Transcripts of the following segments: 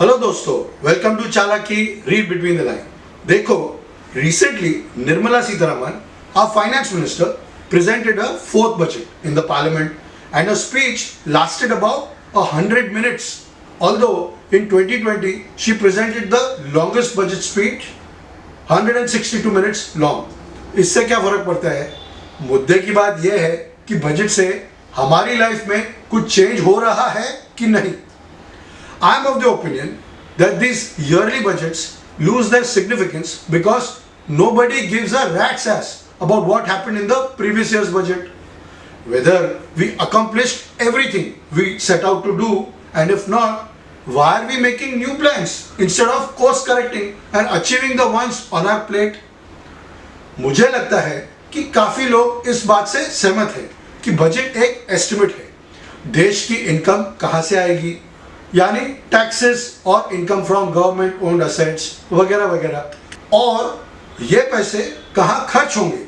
Hello दोस्तों, welcome to चालाकी read between the line. देखो, recently Nirmala Sitharaman, our finance minister, presented a fourth budget in the parliament and her speech lasted about 100 minutes. Although in 2020 she presented the longest budget speech, 162 minutes long. इससे क्या फर्क पड़ता है? मुद्दे की बात यह है कि बजट से हमारी लाइफ में कुछ चेंज हो रहा है कि नहीं। I am of the opinion that these yearly budgets lose their significance because nobody gives a rat's ass about what happened in the previous year's budget. Whether we accomplished everything we set out to do, and if not, why are we making new plans instead of course correcting and achieving the ones on our plate? मुझे लगता है कि काफी लोग इस बात से सहमत हैं कि बजट एक एस्टिमेट है। देश की इनकम कहां से आएगी, यानी टैक्सेस और income from government owned assets वगैरह वगैरह, और ये पैसे कहाँ खर्च होंगे,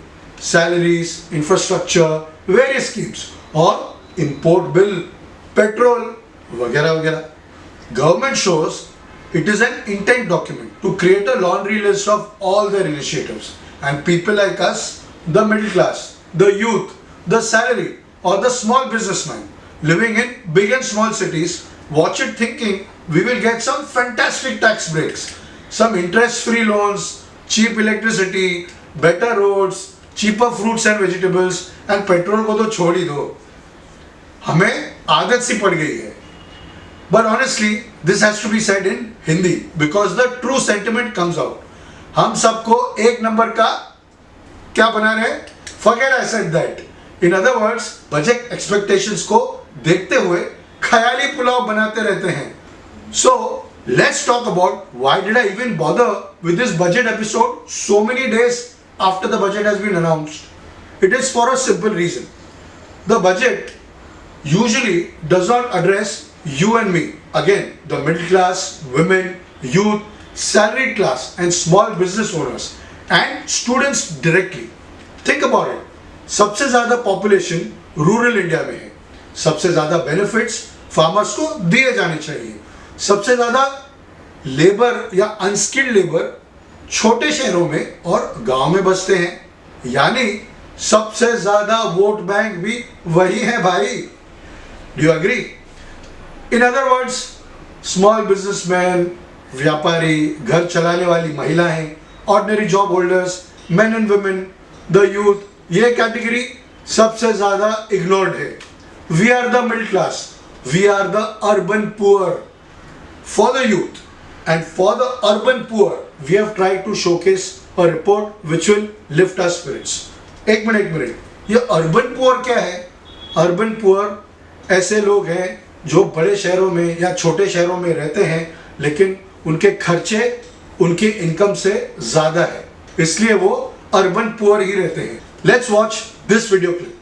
सैलरीज, इंफ्रास्ट्रक्चर, वेरियस स्कीम्स और इंपोर्ट बिल, पेट्रोल वगैरह वगैरह। Government shows it is an intent document to create a laundry list of all their initiatives, and people like us, the middle class, the youth, the salary or the small businessman living in big and small cities watch it thinking we will get some fantastic tax breaks, some interest-free loans, cheap electricity, better roads, cheaper fruits and vegetables, and petrol को तो छोड़ ही दो, हमें आदत सी पड़ गई है। But honestly, this has to be said in Hindi because the true sentiment comes out. हम सबको एक नंबर का क्या बना रहे हैं? Forget I said that. In other words, budget expectations को देखते हुए ख्याली पुलाव बनाते रहते हैं। So let's talk about why did I even bother with this budget episode so many days after the budget has been announced. It is for a simple reason. The budget usually does not address you and me, again the middle class, women, youth, salaried class and small business owners and students directly. Think about it. सबसे ज्यादा population rural India में है, सबसे ज्यादा benefits farmers को दिए जाने चाहिए, सबसे ज्यादा लेबर या अनस्किल्ड लेबर छोटे शहरों में और गांव में बसते हैं, यानी सबसे ज्यादा वोट बैंक भी वही है भाई। Do you agree? In other words, small businessman, व्यापारी, घर चलाने वाली महिलाएं, ordinary job holders, men and women, the youth, ये कैटेगरी सबसे ज्यादा इग्नोर्ड है। We are the middle class, we are the urban poor. For the youth and for the urban poor we have tried to showcase a report which will lift our spirits. एक minute, ये urban poor क्या है? Urban poor ऐसे लोग हैं जो बड़े शहरों में या छोटे शहरों में रहते हैं, लेकिन उनके खर्चे उनकी इनकम से ज्यादा है, इसलिए वो अर्बन पुअर ही रहते हैं। Let's watch this video clip.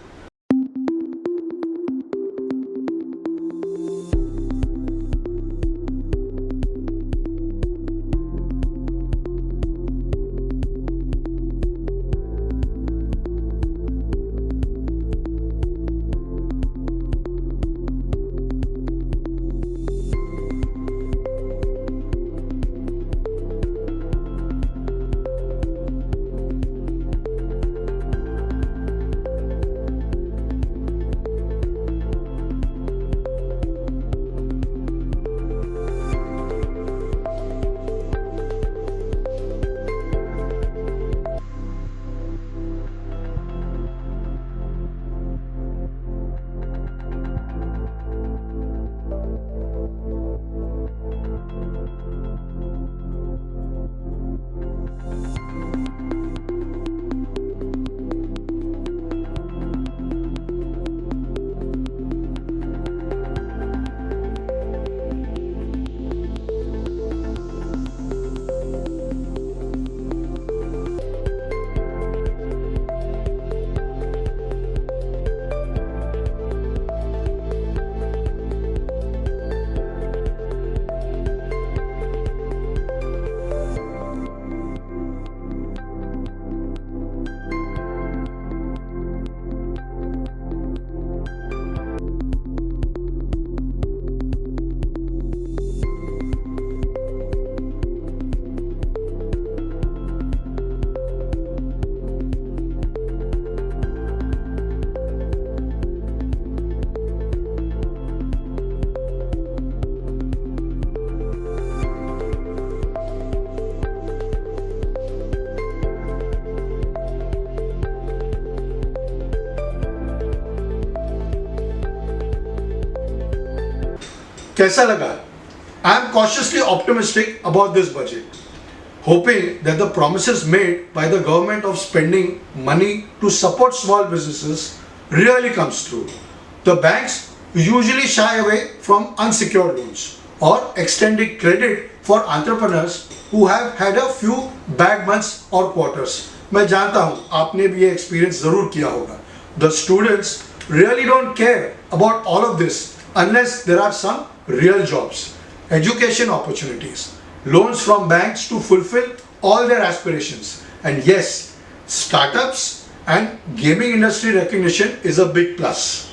कैसा लगा? I am cautiously optimistic about this budget, hoping that the promises made by the government of spending money to support small businesses really comes true. The banks usually shy away from unsecured loans or extending credit for entrepreneurs who have had a few bad months or quarters. मैं जानता हूँ आपने भी ये experience ज़रूर किया होगा. The students really don't care about all of this unless there are some real jobs, education opportunities, loans from banks to fulfill all their aspirations. And yes, startups and gaming industry recognition is a big plus.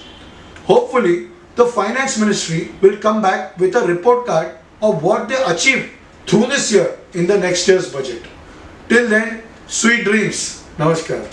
Hopefully, the finance ministry will come back with a report card of what they achieved through this year in the next year's budget. Till then, sweet dreams. Namaskar.